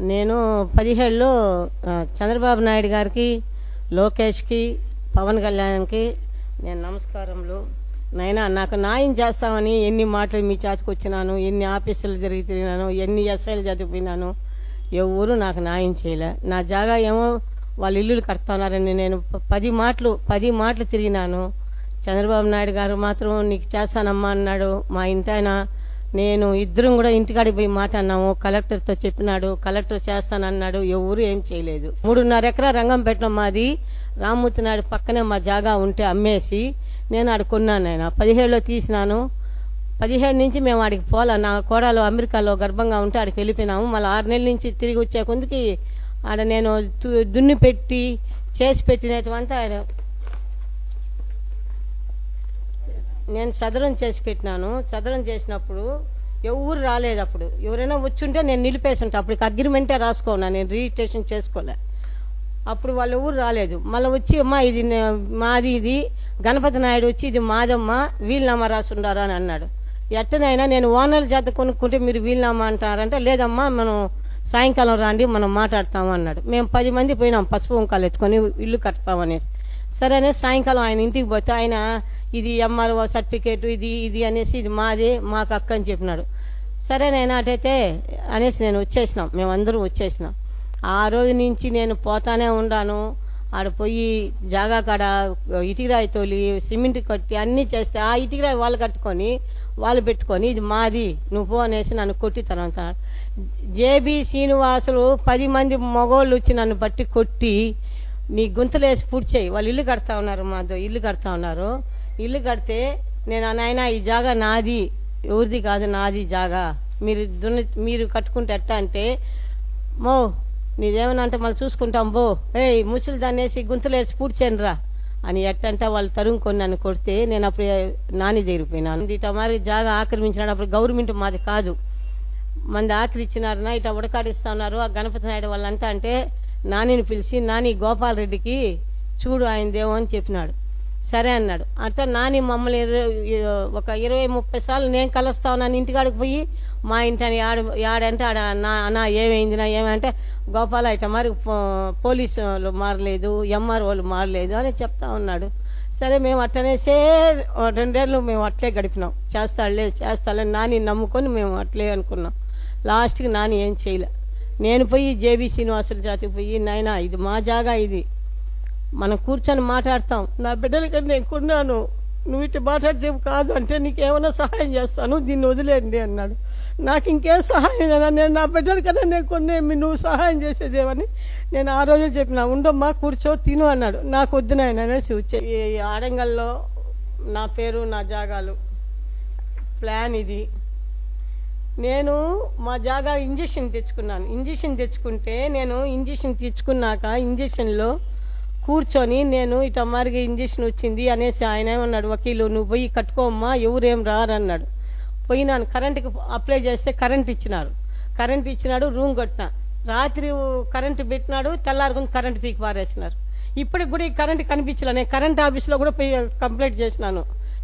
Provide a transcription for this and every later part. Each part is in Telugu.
నేను 17లో చంద్రబాబు నాయుడు గారికి, లోకేష్కి, పవన్ కళ్యాణ్కి నేను నమస్కారములు. నైనా నాకు న్యాయం చేస్తామని ఎన్ని మాటలు మీ చేతికి వచ్చినాను, ఎన్ని ఆఫీసులు తిరిగినాను, ఎన్ని ఎస్ఐలు చదివినాను, ఎవరు నాకు న్యాయం చేయలే. నా జాగా ఏమో వాళ్ళు ఇల్లులు కడుతున్నారని నేను 10 మాటలు తిరిగినాను. చంద్రబాబు నాయుడు గారు మాత్రం నీకు చేస్తానమ్మా అన్నాడు. మా ఇంటాయన నేను ఇద్దరం కూడా ఇంటికాడికి పోయి మాట అన్నాము. కలెక్టర్తో చెప్పినాడు, కలెక్టర్ చేస్తానన్నాడు. ఎవరు ఏం చేయలేదు. 3.5 ఎకరా రంగంపేటలో మాది. రామ్మూర్తి నాయుడు పక్కనే మా జాగా ఉంటే అమ్మేసి నేను ఆడ కొన్నాను. ఆయన 17లో తీసినాను. 17 నుంచి మేము ఆడికి పోలా. నా కోడలు అమెరికాలో గర్భంగా ఉంటే ఆడికి వెళ్ళిపోయినాము. మళ్ళీ 6 నెలల నుంచి తిరిగి వచ్చే కొందికి ఆడ నేను దున్ని పెట్టి చేసి పెట్టినటువంటి ఆయన నేను చదరం చేసి పెట్టినాను. చదరం చేసినప్పుడు ఎవరు రాలేదు. అప్పుడు ఎవరైనా వచ్చుంటే నేను నిలిపేసి ఉంటాను. అప్పటికి అగ్రిమెంటే రాసుకోనా, నేను రిజిస్ట్రేషన్ చేసుకోలే. అప్పుడు వాళ్ళు ఎవరు రాలేదు. మళ్ళీ వచ్చి అమ్మా ఇది మాది, ఇది గణపతి నాయుడు వచ్చి ఇది మాదమ్మా, వీలునామా రాసుండారా అని అన్నాడు. ఎట్టనైనా నేను ఓనర్ల చేత కొనుక్కుంటే మీరు వీలునామా అంటారంటే, లేదమ్మా మనం సాయంకాలం రాండి మనం మాట్లాడతాము అన్నాడు. మేము 10 మంది పోయినాం పసుపు వంకాలు ఎత్తుకొని ఇల్లు కడతామనేసి. సరేనే సాయంకాలం ఆయన ఇంటికి పోతే ఆయన ఇది ఎంఆర్ఓ సర్టిఫికేటు ఇది అనేసి ఇది మాదే, మాకు అక్క అని చెప్పినాడు. సరేనైనా అటైతే అనేసి నేను వచ్చేసినాం, మేమందరం వచ్చేసినాం. ఆ రోజు నుంచి నేను పోతానే ఉండాను. ఆడ పోయి జాగా కాడ ఇటుకరాయి తోలి సిమెంట్ కట్టి అన్నీ చేస్తే ఆ ఇటుకరాయి వాళ్ళు కట్టుకొని వాళ్ళు పెట్టుకొని ఇది మాది నువ్వు పో అనేసి నన్ను కొట్టి తర్వాత జేబీ శ్రీనివాసులు 10 మంది మగోళ్ళు వచ్చి నన్ను బట్టి కొట్టి నీ గుంతలేసి పూడ్చేయి, వాళ్ళు ఇల్లు కడతా ఉన్నారు, మాతో ఇల్లు కడతా ఉన్నారు. ఇల్లు కడితే నేను నాయన ఈ జాగా నాది, ఎవరిది కాదు నాది జాగా, మీరు కట్టుకుంటే ఎట్టా అంటే, మో నీదేమన్నా అంటే మళ్ళీ చూసుకుంటాం బో, ముసలి దాన్ని వేసి గుంతలేసి పూడ్చేయండి రా అని ఎట్టంటే వాళ్ళు తరుముకొని నన్ను కొడితే నేను అప్పుడు నాని జరిగిపోయినాను. ఇట మరి జాగా ఆక్రమించినాడు. అప్పుడు గవర్నమెంట్ మాది కాదు, మంది ఆకలి ఇచ్చినారన్నా ఇట ఉడకాడిస్తా ఉన్నారు. ఆ గణపతి నాయుడు వాళ్ళంతా అంటే నానిని పిలిచి, నాని గోపాల్ రెడ్డికి చూడు ఆయనదేమో అని చెప్పినాడు. సరే అన్నాడు. అట్లా నాని మమ్మల్ని ఒక 20-30 సార్లు నేను కలుస్తా ఉన్నాను ఇంటికాడికి పోయి. మా ఇంటిని ఆడంటే ఆడ నా ఏమైంది నా ఏమంటే, గోపాల ఇట మరి పోలీసు వాళ్ళు మారలేదు, ఎంఆర్ఓలు మారలేదు అని చెప్తా ఉన్నాడు. సరే మేము అట్లనేసే 2 ఏళ్ళు మేము అట్లే గడిపినాం. చేస్తాలే నాని నమ్ముకొని మేము అట్లే అనుకున్నాం. లాస్ట్కి నాని ఏం చేయలే. నేను పోయి జేబీ శ్రీనివాసుల జాతికి పోయి, నాయనా ఇది మా జాగా, ఇది మనం కూర్చొని మాట్లాడతాం, నా బిడ్డలకన్నా నేను కొన్నాను, నువ్వు ఇటు మాట్లాడితే కాదు అంటే నీకేమైనా సహాయం చేస్తాను, దీన్ని వదిలేండి అన్నాడు. నాకు ఇంకేం సహాయం కదా, నేను నా బిడ్డలకన్నా నేను కొన్నేమి, నువ్వు సహాయం చేసేదేమని నేను ఆ రోజే చెప్పిన. ఉండమ్మా కూర్చో తిను అన్నాడు. నాకు వద్దు నాయన అనేసి వచ్చే. ఈ ఆడంగల్లో నా పేరు నా జాగాలు ప్లాన్ ఇది. నేను మా జాగా ఇంజక్షన్ తెచ్చుకున్నాను. ఇంజక్షన్ తెచ్చుకుంటే నేను ఇంజక్షన్ తెచ్చుకున్నాక ఇంజక్షన్లో కూర్చొని నేను ఇట మరిగి ఇంజక్షన్ వచ్చింది అనేసి ఆయన ఏమన్నాడు, వకీలు నువ్వు పోయి కట్టుకోమ్మా ఎవరేం రారన్నాడు. పోయినాను. కరెంటుకి అప్లై చేస్తే కరెంట్ ఇచ్చినాడు. రూమ్ కట్టినా. రాత్రి కరెంటు పెట్టినాడు, తెల్లారుకుని కరెంటు పీకి పారేసినారు. ఇప్పటికి కూడా ఈ కరెంటు కనిపించలే. నేను కరెంట్ ఆఫీస్లో కూడా పోయి కంప్లైంట్ చేసినాను,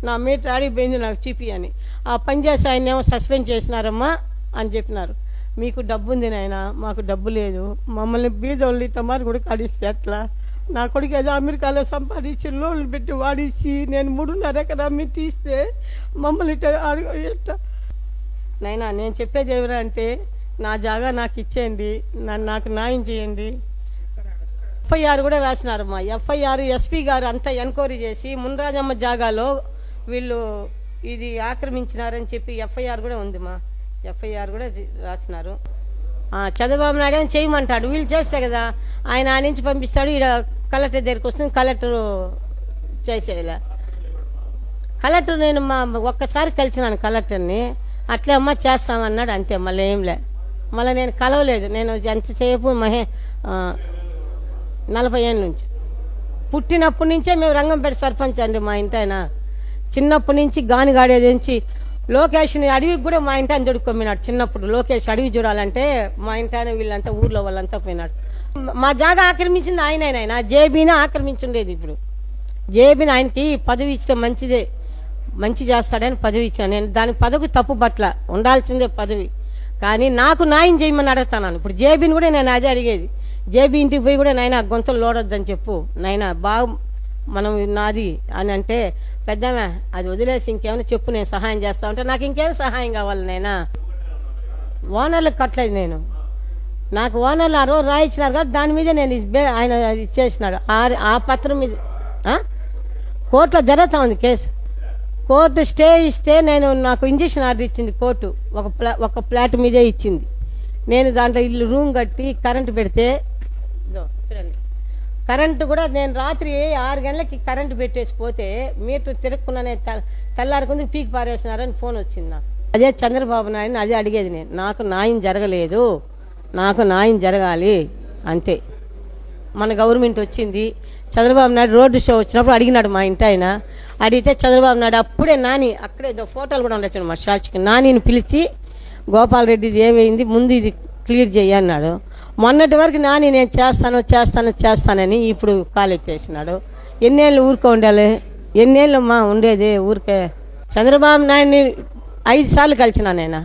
నా మీటర్ ఆడిపోయింది నాకు చూపి అని. ఆ పని చేసి ఆయన ఏమో సస్పెండ్ చేసినారమ్మా అని చెప్పినారు. మీకు డబ్బు ఉంది నాయన, మాకు డబ్బు లేదు, మమ్మల్ని బీదోళ్ళు ఇట్ట మరి కూడా కడిస్తే ఎట్లా? నా కొడుకు ఏదో అమెరికాలో సంపాదించి లోన్లు పెట్టి వాడిచ్చి నేను 3.5 ఎకరా మీరు తీస్తే మమ్మల్ని ఇట్ట నైనా నేను చెప్పేది ఎవరా అంటే, నా జాగా నాకు ఇచ్చేయండి, నాకు న్యాయం చేయండి. FIR కూడా రాసినారమ్మా. FIR ఎస్పీ గారు అంతా ఎంక్వైరీ చేసి మున్రాజమ్మ జాగాలో వీళ్ళు ఇది ఆక్రమించినారని చెప్పి FIR కూడా ఉందిమా. FIR కూడా రాసినారు. చంద్రబాబు నాయుడు అని చేయమంటాడు, వీళ్ళు చేస్తే కదా ఆయన ఆ నుంచి పంపిస్తాడు. ఇక్కడ కలెక్టర్ దగ్గరికి వస్తుంది, కలెక్టర్ చేసేలా. కలెక్టర్ నేను ఒక్కసారి కలిసినాను కలెక్టర్ని. అట్లే అమ్మ చేస్తామన్నాడు, అంతే. మళ్ళీ ఏంలే. మళ్ళీ నేను కలవలేదు. నేను ఎంతసేపు 40 ఏళ్ళ నుంచి పుట్టినప్పటి నుంచే మేము రంగంపేట సర్పంచ్ అండి. మా ఇంటాయన చిన్నప్పటి నుంచి గానిగాడేది నుంచి లోకేష్ని అడవికి కూడా మా ఇంటాయన దొడుక్కొమ్మినాడు. చిన్నప్పుడు లోకేష్ అడవి చూడాలంటే మా ఇంటాయన వీళ్ళంతా ఊర్లో వాళ్ళంతా పోయినాడు. మా జాగా ఆక్రమించింది ఆయన జేబీని ఆక్రమించుండేది. ఇప్పుడు జేబీని ఆయనకి పదవి ఇస్తే మంచి చేస్తాడని పదవి ఇచ్చాను నేను. దానికి పదవి తప్పు పట్ల ఉండాల్సిందే పదవి. కానీ నాకు న్యాయం చేయమని అడుగుతాను. ఇప్పుడు జేబీని కూడా నేను అదే అడిగేది. జేబీ ఇంటికి పోయి కూడా నాయన గొంతులు లోడొద్దని చెప్పు నాయన బాగు మనం నాది అని అంటే, పెద్దమ్మ అది వదిలేసి ఇంకేమైనా చెప్పు నేను సహాయం చేస్తా ఉంటే, నాకు ఇంకేం సహాయం కావాలి నాయనా. ఓనర్లకు కట్టలేదు నేను, నాకు ఓనర్లు ఆ రోజు రాయించినారు కాబట్టి దాని మీద నేను ఆయన ఇచ్చేసినాడు ఆ పత్రం మీద. కోర్టులో జరుగుతూ ఉంది కేసు. కోర్టు స్టే ఇస్తే నాకు ఇంజక్షన్ ఆర్డర్ ఇచ్చింది కోర్టు, ఒక ఫ్లాట్ మీదే ఇచ్చింది. నేను దాంట్లో ఇల్లు రూమ్ కట్టి కరెంటు పెడితే చూడండి, కరెంటు కూడా నేను రాత్రి 6 గంటలకి కరెంటు పెట్టేసి పోతే మీటర్ తిరగకుండానే తెల్లారకుంది పీకి పారేసినారని ఫోన్ వచ్చింది నాకు. అదే చంద్రబాబు నాయుడిని అదే అడిగేది నేను, నాకు న్యాయం జరగలేదు, నాకు న్యాయం జరగాలి అంతే. మన గవర్నమెంట్ వచ్చింది, చంద్రబాబు నాయుడు రోడ్డు షో వచ్చినప్పుడు అడిగినాడు మా ఇంటి ఆయన. అడిగితే చంద్రబాబు నాయుడు అప్పుడే నాని అక్కడే ఫోటోలు కూడా ఉండొచ్చు మా సాక్షికి, నానిని పిలిచి గోపాల్ రెడ్డిది ఏమైంది ముందు ఇది క్లియర్ చేయి అన్నాడు. మొన్నటి వరకు నాని నేను చేస్తానని ఇప్పుడు కాలెత్తేసినాడు. ఎన్నేళ్ళు ఊరికే ఉండాలి, ఎన్నేళ్ళు మా ఉండేది ఊరికే. చంద్రబాబు నాయుడిని 5 సార్లు కలిసినా నేను,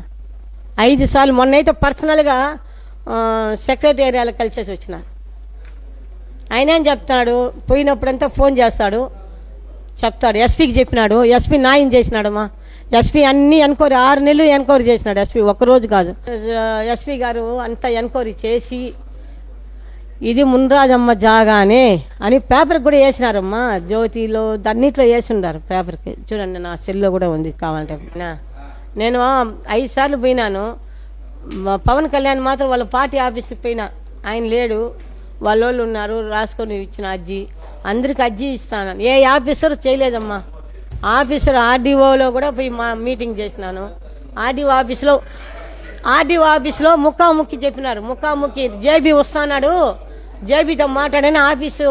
5 సార్లు. మొన్నైతే పర్సనల్గా సెక్రటేరియాలో కలిసేసి వచ్చిన. ఆయన ఏం చెప్తాడు, పోయినప్పుడంతా ఫోన్ చేస్తాడు, చెప్తాడు. ఎస్పీకి చెప్పినాడు, ఎస్పీ న్యాయం చేసినాడమ్మా. ఎస్పీ అన్నీ ఎన్క్వైరీ 6 నెలలు ఎన్క్వైరీ చేసినాడు ఎస్పీ, ఒక్కరోజు కాదు. ఎస్పీ గారు అంతా ఎన్క్వైరీ చేసి ఇది మున్రాజమ్మ జాగానే అని పేపర్కి కూడా వేసినారమ్మా, జ్యోతిలో అన్నిట్లో వేసి ఉన్నారు పేపర్కి. చూడండి నా సెల్లో కూడా ఉంది కావాలంటే. నేను 5 సార్లు పోయినాను. పవన్ కళ్యాణ్ మాత్రం వాళ్ళ పార్టీ ఆఫీస్కి పోయినా, ఆయన లేడు, వాళ్ళు ఉన్నారు, రాసుకొని ఇచ్చిన అర్జీ. అందరికి అర్జీ ఇస్తాను, ఏ ఆఫీసర్ చేయలేదమ్మా. ఆఫీసర్ ఆర్డీఓలో కూడా పోయి మీటింగ్ చేసినాను. ఆర్డీఓ ఆఫీస్లో ముఖాముఖి చెప్పినారు, ముఖాముఖి జేబీ వస్తున్నాడు, జేబీతో మాట్లాడని ఆఫీసు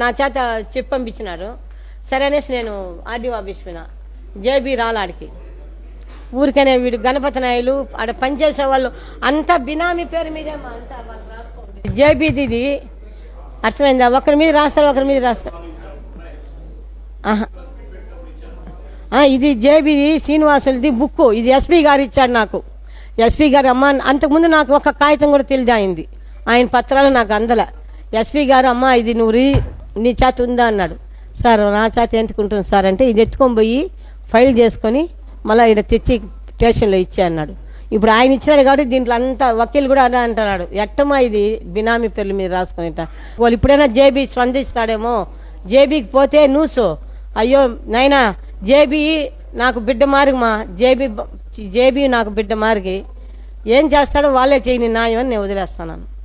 నా చేత చెప్పి పంపించినారు. సరే అనేసి నేను ఆర్డీఓ ఆఫీస్ పోయినా, జేబీ రాలాడికి. ఊరికనే వీడు గణపతి నాయులు ఆడ పనిచేసే వాళ్ళు అంతా బినామీ పేరు మీదే అంతా వాళ్ళు రాసుకోండి. జేబీది ఇది అర్థమైందా, ఒకరి మీద రాస్తారు, ఒకరి మీద రాస్తారు. ఇది జేబీది శ్రీనివాసులది బుక్కు, ఇది ఎస్పీ గారు ఇచ్చాడు నాకు. ఎస్పీ గారు అమ్మ, అంతకుముందు నాకు ఒక కాగితం కూడా తెలియదు అయింది, ఆయన పత్రాలు నాకు అందల. ఎస్పీ గారు అమ్మ ఇది నువ్వు నీ చేత ఉందా అన్నాడు. సార్ నా చేత ఎందుకుంటుంది సార్ అంటే, ఇది ఎత్తుకొని పోయి ఫైల్ చేసుకొని మళ్ళీ ఇక్కడ తెచ్చి స్టేషన్లో ఇచ్చే అన్నాడు. ఇప్పుడు ఆయన ఇచ్చినాడు కాబట్టి దీంట్లో అంతా వకీలు కూడా అలా అంటున్నాడు, ఎట్టమా ఇది బినామీ పేర్ల మీద రాసుకొని. వాళ్ళు ఇప్పుడైనా జేబీ స్పందిస్తాడేమో. జేబీకి పోతే న్యూస్, అయ్యో నాయనా జేబీ నాకు బిడ్డ మారిగమా, జేబీ నాకు బిడ్డ మారిగి ఏం చేస్తాడో వాళ్ళే చేయని న్యాయం అని నేను వదిలేస్తాను.